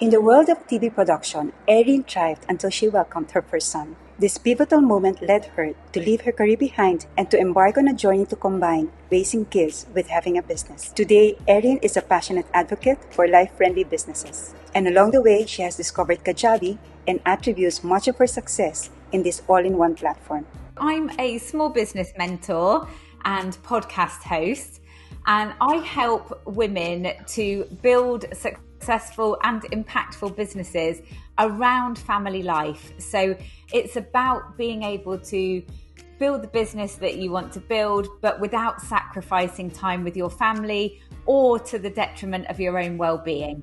In the world of TV production, Erin thrived until she welcomed her first son. This pivotal moment led her to leave her career behind and to embark on a journey to combine raising kids with having a business. Today, Erin is a passionate advocate for life-friendly businesses. And along the way, she has discovered Kajabi and attributes much of her success in this all-in-one platform. I'm a small business mentor and podcast host, and I help women to build successful and impactful businesses around family life. So it's about being able to build the business that you want to build, but without sacrificing time with your family or to the detriment of your own well-being.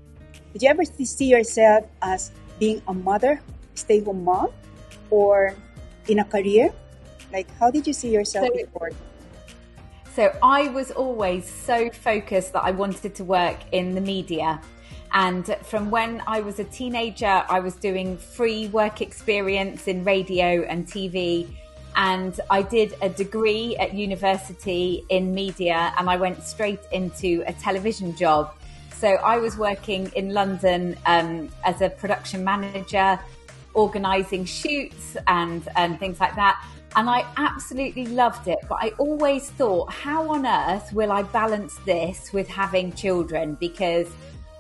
Did you ever see yourself as being a mother, stay-home mom, or in a career? Like, how did you see yourself before? So I was always so focused that I wanted to work in the media. And from when I was a teenager, I was doing free work experience in radio and TV. And I did a degree at university in media, and I went straight into a television job. So I was working in London as a production manager, organising shoots and things like that. And I absolutely loved it. But I always thought, how on earth will I balance this with having children? Because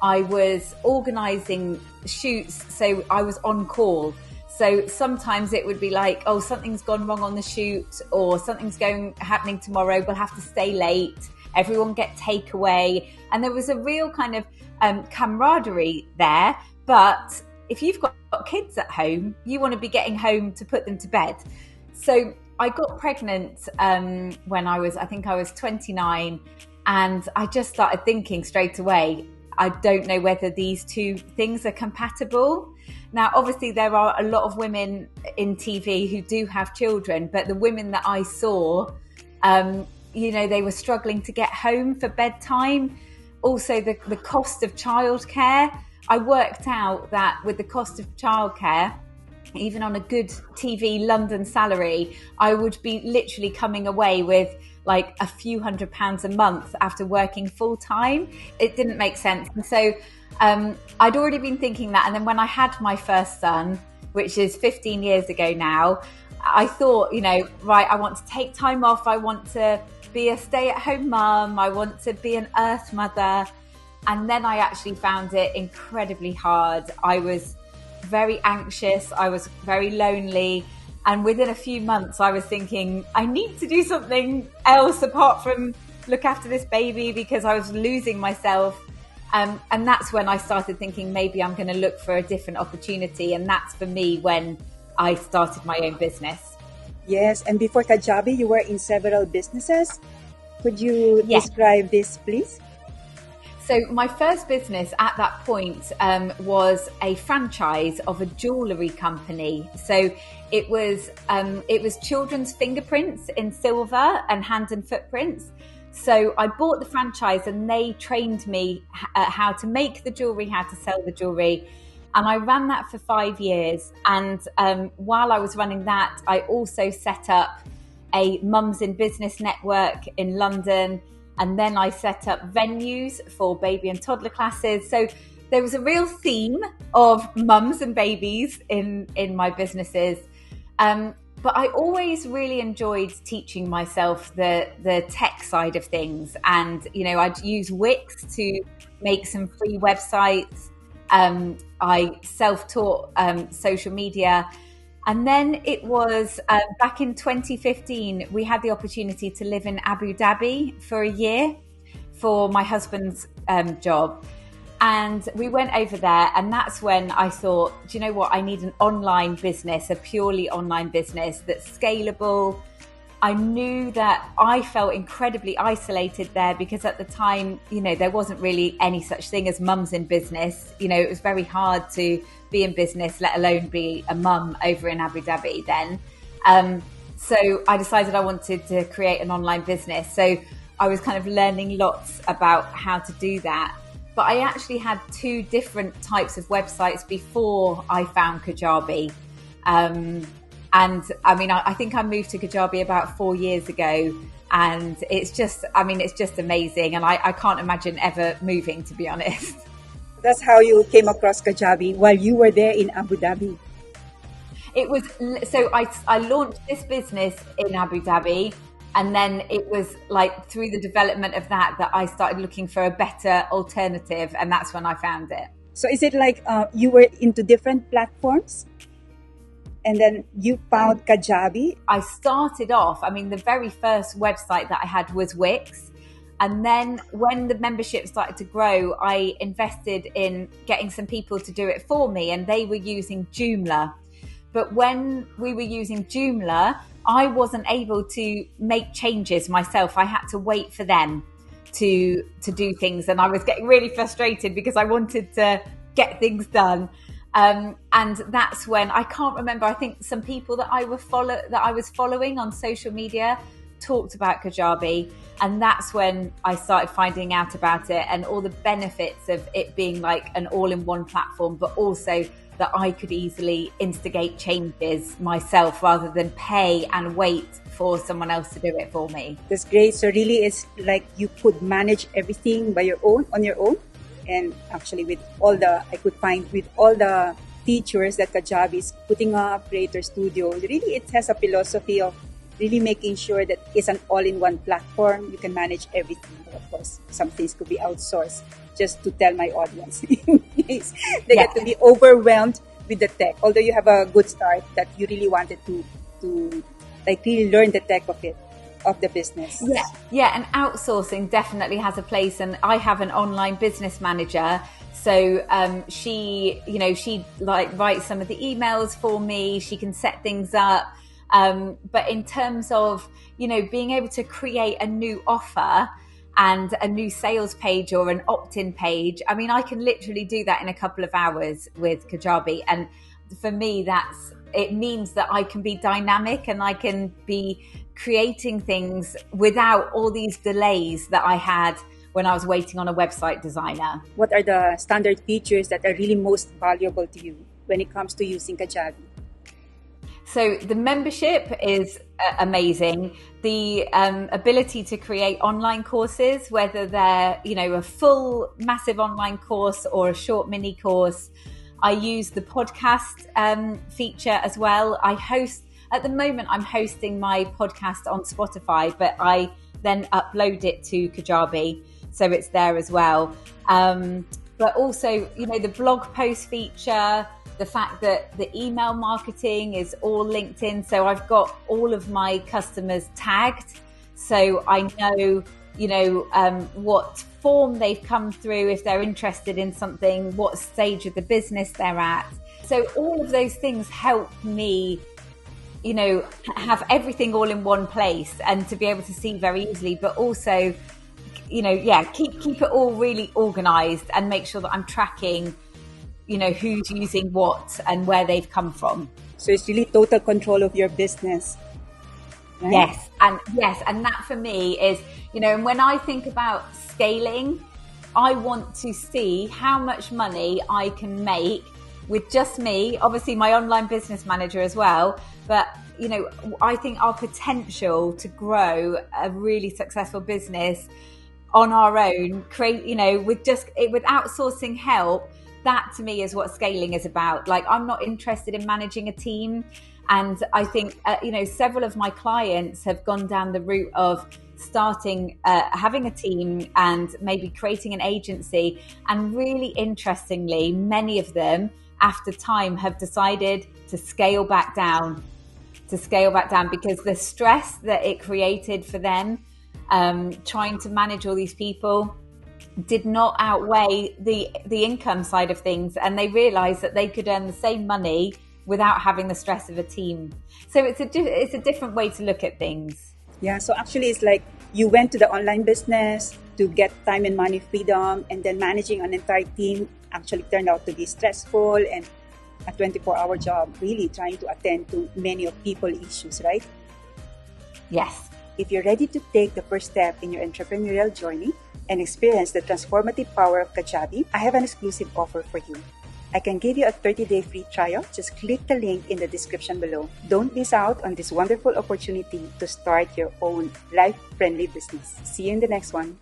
I was organising shoots, so I was on call. So sometimes it would be like, oh, something's gone wrong on the shoot, or something's happening tomorrow, we'll have to stay late, everyone get takeaway. And there was a real kind of camaraderie there. But if you've got kids at home, you want to be getting home to put them to bed. So I got pregnant when I was 29, and I just started thinking straight away, I don't know whether these two things are compatible. Now, obviously, there are a lot of women in TV who do have children, but the women that I saw, they were struggling to get home for bedtime. Also, the cost of childcare. I worked out that with the cost of childcare, even on a good TV London salary, I would be literally coming away with like a few £100s a month after working full time. It didn't make sense. And so I'd already been thinking that. And then when I had my first son, which is 15 years ago now, I thought, right, I want to take time off. I want to be a stay-at-home mum. I want to be an earth mother. And then I actually found it incredibly hard. I was very anxious. I was very lonely. And within a few months, I was thinking, I need to do something else apart from look after this baby, because I was losing myself. And that's when I started thinking, maybe I'm going to look for a different opportunity. And that's for me when I started my own business. Yes. And before Kajabi, you were in several businesses. Could you describe this, please? So my first business at that point was a franchise of a jewellery company. So it was children's fingerprints in silver and hand and footprints. So I bought the franchise, and they trained me how to make the jewellery, how to sell the jewellery. And I ran that for 5 years. And while I was running that, I also set up a Mums in Business network in London. And then I set up venues for baby and toddler classes. So there was a real theme of mums and babies in my businesses. But I always really enjoyed teaching myself the tech side of things. And, I'd use Wix to make some free websites. I self-taught social media. And then it was back in 2015, we had the opportunity to live in Abu Dhabi for a year for my husband's job. And we went over there, and that's when I thought, do you know what? I need an online business, a purely online business that's scalable. I knew that I felt incredibly isolated there because at the time, there wasn't really any such thing as mums in business. It was very hard to be in business, let alone be a mum over in Abu Dhabi then. So I decided I wanted to create an online business. So I was kind of learning lots about how to do that. But I actually had 2 different types of websites before I found Kajabi. And I think I moved to Kajabi about 4 years ago, and it's just amazing. And I can't imagine ever moving, to be honest. That's how you came across Kajabi while you were there in Abu Dhabi. It was, so I launched this business in Abu Dhabi, and then it was like through the development of that I started looking for a better alternative, and that's when I found it. So is it like you were into different platforms and then you found Kajabi? I started off, I mean, the very first website that I had was Wix. And then when the membership started to grow, I invested in getting some people to do it for me, and they were using Joomla. But when we were using Joomla, I wasn't able to make changes myself. I had to wait for them to do things. And I was getting really frustrated because I wanted to get things done. And that's when, I can't remember, I think some people that I was following on social media talked about Kajabi, and that's when I started finding out about it and all the benefits of it being like an all-in-one platform, but also that I could easily instigate changes myself rather than pay and wait for someone else to do it for me. That's great. So really it's like you could manage everything on your own. And actually with all the features that Kajabi is putting up, Creator Studio, really it has a philosophy of really making sure that it's an all-in-one platform. You can manage everything. Of course, some things could be outsourced, just to tell my audience in case they get to be overwhelmed with the tech. Although you have a good start that you really wanted to like really learn the tech of the business. Yeah, and outsourcing definitely has a place. And I have an online business manager. So she like writes some of the emails for me. She can set things up. But in terms of, being able to create a new offer and a new sales page or an opt-in page, I mean, I can literally do that in a couple of hours with Kajabi. And for me, it means that I can be dynamic and I can be creating things without all these delays that I had when I was waiting on a website designer. What are the standard features that are really most valuable to you when it comes to using Kajabi? So the membership is amazing. The ability to create online courses, whether they're, a full massive online course or a short mini course. I use the podcast feature as well. At the moment, I'm hosting my podcast on Spotify, but I then upload it to Kajabi, so it's there as well. But also, the blog post feature, the fact that the email marketing is all linked in. So I've got all of my customers tagged. So I know, what form they've come through, if they're interested in something, what stage of the business they're at. So all of those things help me, have everything all in one place and to be able to see very easily, but also, keep it all really organized and make sure that I'm tracking who's using what and where they've come from. So it's really total control of your business. Right? Yes. And that for me is, and when I think about scaling, I want to see how much money I can make with just me, obviously my online business manager as well. But, I think our potential to grow a really successful business on our own, with outsourcing help, that to me is what scaling is about. Like, I'm not interested in managing a team. And I think, several of my clients have gone down the route of starting, having a team and maybe creating an agency. And really interestingly, many of them after time have decided to scale back down because the stress that it created for them, trying to manage all these people, did not outweigh the income side of things, and they realized that they could earn the same money without having the stress of a team. So it's a different way to look at things. Yeah, so actually it's like you went to the online business to get time and money freedom, and then managing an entire team actually turned out to be stressful and a 24-hour job, really trying to attend to many of people's issues, right? Yes. If you're ready to take the first step in your entrepreneurial journey and experience the transformative power of Kajabi, I have an exclusive offer for you. I can give you a 30-day free trial. Just click the link in the description below. Don't miss out on this wonderful opportunity to start your own life-friendly business. See you in the next one.